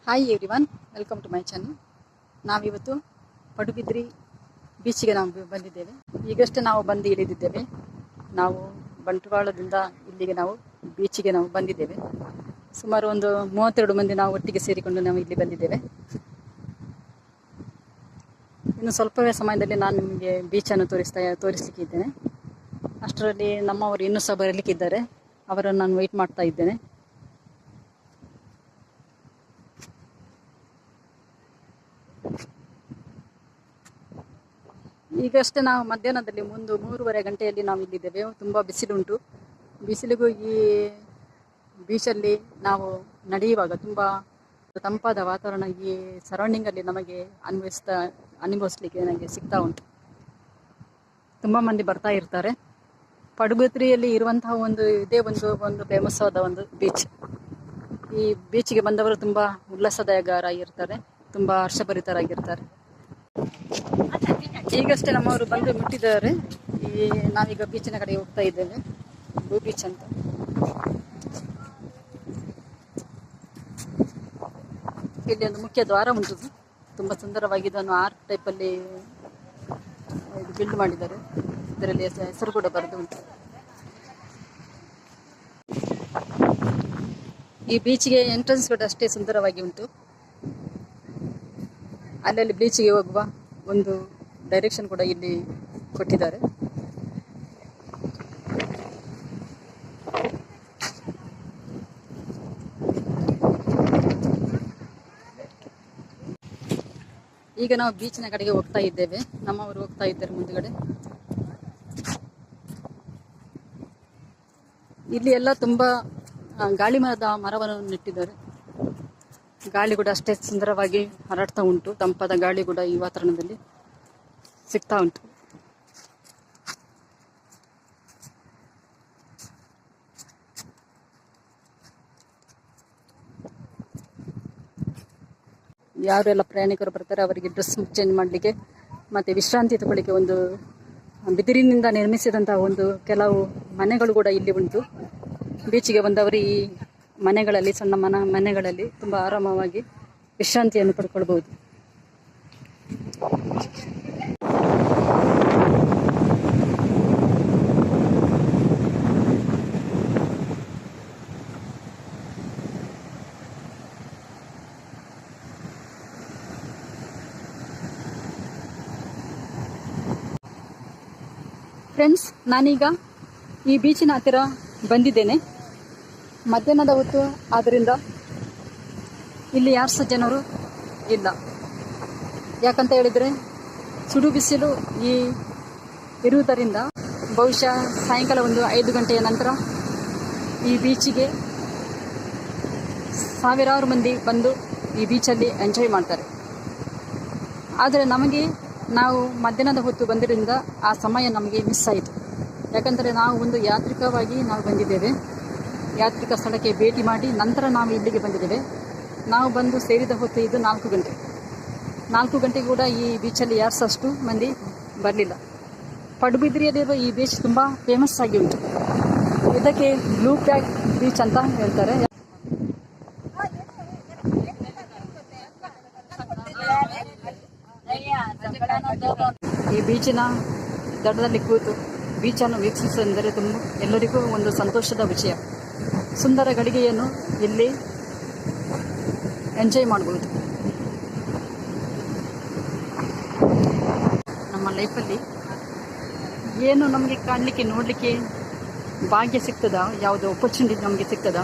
Hi everyone, welcome to my channel. ನಾವಿವತ್ತು ಪಡುಬಿದ್ರಿ ಬೀಚಿಗೆ ನಾವು ಬಂದಿದ್ದೇವೆ. ಈಗಷ್ಟೇ ನಾವು ಬಂದು ಇಳಿದಿದ್ದೇವೆ. ನಾವು ಬಂಟ್ವಾಳದಿಂದ ಇಲ್ಲಿಗೆ ನಾವು ಬೀಚಿಗೆ ನಾವು ಬಂದಿದ್ದೇವೆ. ಸುಮಾರು ಒಂದು 32 ಮಂದಿ ನಾವು ಒಟ್ಟಿಗೆ ಸೇರಿಕೊಂಡು ನಾವು ಇಲ್ಲಿ ಬಂದಿದ್ದೇವೆ. ಇನ್ನು ಸ್ವಲ್ಪವೇ ಸಮಯದಲ್ಲಿ ನಾನು ನಿಮಗೆ ಬೀಚನ್ನು ತೋರಿಸಲಿಕ್ಕೆ ಇದ್ದೇನೆ. ಅಷ್ಟರಲ್ಲಿ ನಮ್ಮವರು ಇನ್ನೂ ಸಹ ಬರಲಿಕ್ಕಿದ್ದಾರೆ. ಅವರನ್ನು ನಾನು ವೆಯ್ಟ್ ಮಾಡ್ತಾ ಇದ್ದೇನೆ. ಈಗಷ್ಟೇ ನಾವು ಮಧ್ಯಾಹ್ನದಲ್ಲಿ 3:30 ಗಂಟೆಯಲ್ಲಿ ನಾವು ಇಲ್ಲಿದ್ದೇವೆ. ತುಂಬ ಬಿಸಿಲುಂಟು. ಬಿಸಿಲಿಗೂ ಈ ಬೀಚಲ್ಲಿ ನಾವು ನಡೆಯುವಾಗ ತುಂಬ ತಂಪಾದ ವಾತಾವರಣ ಈ ಸರೌಂಡಿಂಗಲ್ಲಿ ನಮಗೆ ಅನುಭವಿಸ್ಲಿಕ್ಕೆ ನನಗೆ ಸಿಗ್ತಾ ಉಂಟು. ತುಂಬ ಮಂದಿ ಬರ್ತಾ ಇರ್ತಾರೆ. ಪಡುಬಿದ್ರಿಯಲ್ಲಿ ಇರುವಂತಹ ಇದೇ ಒಂದು ಫೇಮಸ್ ಆದ ಒಂದು ಬೀಚ್. ಈ ಬೀಚಿಗೆ ಬಂದವರು ತುಂಬ ಉಲ್ಲಾಸದಾಯಕರಾಗಿರ್ತಾರೆ, ತುಂಬ ಹರ್ಷಭರಿತರಾಗಿರ್ತಾರೆ. ಈಗಷ್ಟೇ ನಮ್ಮವರು ಬಂದು ಮುಟ್ಟಿದ್ದಾರೆ. ನಾವೀಗ ಬೀಚಿನ ಕಡೆ ಹೋಗ್ತಾ ಇದ್ದೇವೆ. ಬ್ಲೂ ಬೀಚ್ ಅಂತ. ಇಲ್ಲಿ ಒಂದು ಮುಖ್ಯ ದ್ವಾರ ಉಂಟು. ತುಂಬ ಸುಂದರವಾಗಿ ಇದನ್ನು ಆರ್ಟ್ ಟೈಪಲ್ಲಿ ಬಿಲ್ಡ್ ಮಾಡಿದ್ದಾರೆ. ಇದರಲ್ಲಿ ಹೆಸರು ಕೂಡ ಬರೆದು ಉಂಟು. ಈ ಬೀಚ್ಗೆ ಎಂಟ್ರೆನ್ಸ್ ಕೂಡ ಅಷ್ಟೇ ಸುಂದರವಾಗಿ ಉಂಟು. ಅಲ್ಲಲ್ಲಿ ಬೀಚಿಗೆ ಹೋಗುವ ಒಂದು ಡೈರೆಕ್ಷನ್ ಕೂಡ ಇಲ್ಲಿ ಕೊಟ್ಟಿದ್ದಾರೆ. ಈಗ ನಾವು ಬೀಚಿನ ಕಡೆಗೆ ಹೋಗ್ತಾ ಇದ್ದೇವೆ. ನಮ್ಮವರು ಹೋಗ್ತಾ ಇದ್ದಾರೆ ಮುಂದುಗಡೆ. ಇಲ್ಲಿ ಎಲ್ಲ ತುಂಬ ಗಾಳಿ ಮರವನ್ನು ನೆಟ್ಟಿದ್ದಾರೆ. ಗಾಳಿ ಕೂಡ ಅಷ್ಟೇ ಸುಂದರವಾಗಿ ಹರಡ್ತಾ ಉಂಟು. ತಂಪಾದ ಗಾಳಿ ಕೂಡ ಈ ವಾತಾವರಣದಲ್ಲಿ ಸಿಗ್ತಾ ಉಂಟು. ಯಾರೆಲ್ಲ ಪ್ರಯಾಣಿಕರು ಬರ್ತಾರೆ ಅವರಿಗೆ ಡ್ರೆಸ್ ಚೇಂಜ್ ಮಾಡಲಿಕ್ಕೆ ಮತ್ತು ವಿಶ್ರಾಂತಿ ತಗೊಳ್ಳಿಕ್ಕೆ ಒಂದು ಬಿದಿರಿನಿಂದ ನಿರ್ಮಿಸಿದಂತಹ ಕೆಲವು ಮನೆಗಳು ಕೂಡ ಇಲ್ಲಿ ಉಂಟು. ಬೀಚಿಗೆ ಬಂದವರು ಈ ಮನೆಗಳಲ್ಲಿ, ಸಣ್ಣ ಮನೆಗಳಲ್ಲಿ ತುಂಬ ಆರಾಮವಾಗಿ ವಿಶ್ರಾಂತಿಯನ್ನು ಪಡ್ಕೊಳ್ಬಹುದು. ಫ್ರೆಂಡ್ಸ್, ನಾನೀಗ ಈ ಬೀಚಿನ ಹತ್ತಿರ ಬಂದಿದ್ದೇನೆ. ಮಧ್ಯಾಹ್ನದ ಹೊತ್ತು ಆದ್ದರಿಂದ ಇಲ್ಲಿ ಯಾರು ಸಹ ಜನರು ಇಲ್ಲ. ಯಾಕಂತ ಹೇಳಿದರೆ ಸುಡು ಬಿಸಿಲು ಇರುವುದರಿಂದ ಬಹುಶಃ ಸಾಯಂಕಾಲ 5 ಗಂಟೆಯ ನಂತರ ಈ ಬೀಚಿಗೆ ಸಾವಿರಾರು ಮಂದಿ ಬಂದು ಈ ಬೀಚಲ್ಲಿ ಎಂಜಾಯ್ ಮಾಡ್ತಾರೆ. ಆದರೆ ನಾವು ಮಧ್ಯಾಹ್ನದ ಹೊತ್ತು ಬಂದಿದ್ದರಿಂದ ಆ ಸಮಯ ನಮಗೆ ಮಿಸ್ ಆಯಿತು. ಯಾಕಂದರೆ ನಾವು ಒಂದು ಯಾತ್ರಿಕವಾಗಿ ನಾವು ಬಂದಿದ್ದೇವೆ. ಯಾತ್ರಿಕ ಸ್ಥಳಕ್ಕೆ ಭೇಟಿ ಮಾಡಿ ನಂತರ ನಾವು ಇಲ್ಲಿಗೆ ಬಂದಿದ್ದೇವೆ. ನಾವು ಬಂದು ಸೇರಿದ ಹೊತ್ತು ಇದು 4 ಗಂಟೆ. 4 ಗಂಟೆ ಕೂಡ ಈ ಬೀಚಲ್ಲಿ ಯಾರು ಸಹ ಅಷ್ಟು ಮಂದಿ ಬರಲಿಲ್ಲ. ಪಡುಬಿದ್ರಿಯಲ್ಲಿರುವ ಈ ಬೀಚ್ ತುಂಬ ಫೇಮಸ್ ಆಗಿ ಉಂಟು. ಇದಕ್ಕೆ ಬ್ಲೂ ಫ್ಲಾಗ್ ಬೀಚ್ ಅಂತ ಹೇಳ್ತಾರೆ. ಈ ಬೀಚಿನ ದಡದಲ್ಲಿ ಕೂತು ಬೀಚನ್ನು ವೀಕ್ಷಿಸುವುದೆಂದರೆ ಎಲ್ಲರಿಗೂ ಒಂದು ಸಂತೋಷದ ವಿಷಯ. ಸುಂದರ ಗಳಿಗೆಯನ್ನು ಇಲ್ಲಿ ಎಂಜಾಯ್ ಮಾಡಬಹುದು. ನಮ್ಮ ಲೈಫಲ್ಲಿ ಏನು ನಮಗೆ ಕಾಣಲಿಕ್ಕೆ ನೋಡಲಿಕ್ಕೆ ಭಾಗ್ಯ ಸಿಗ್ತದಾ, ಯಾವುದೋ ಆಪರ್ಚುನಿಟಿ ನಮಗೆ ಸಿಗ್ತದಾ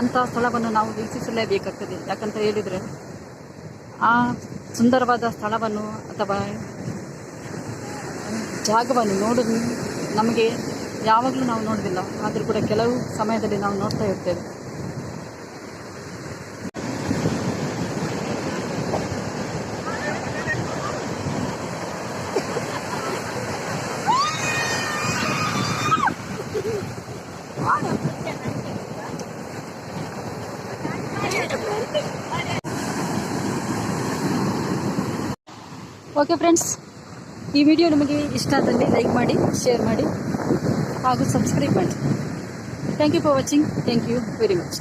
ಅಂಥ ಸ್ಥಳವನ್ನು ನಾವು ವೀಕ್ಷಿಸಲೇಬೇಕಾಗ್ತದೆ. ಯಾಕಂತ ಹೇಳಿದರೆ ಆ ಸುಂದರವಾದ ಸ್ಥಳವನ್ನು ಅಥವಾ ಜಾಗವನ್ನು ನೋಡೋದು ನಮಗೆ ಯಾವಾಗಲೂ ನಾವು ನೋಡೋದಿಲ್ಲ. ಆದರೂ ಕೂಡ ಕೆಲವು ಸಮಯದಲ್ಲಿ ನಾವು ನೋಡ್ತಾ ಇರ್ತೇವೆ. ಓಕೆ ಫ್ರೆಂಡ್ಸ್, ಈ ವಿಡಿಯೋ ನಿಮಗೆ ಇಷ್ಟ ಆದಲ್ಲಿ ಲೈಕ್ ಮಾಡಿ, ಶೇರ್ ಮಾಡಿ ಹಾಗೂ ಸಬ್ಸ್ಕ್ರೈಬ್ ಮಾಡಿ. Thank you for watching. Thank you very much.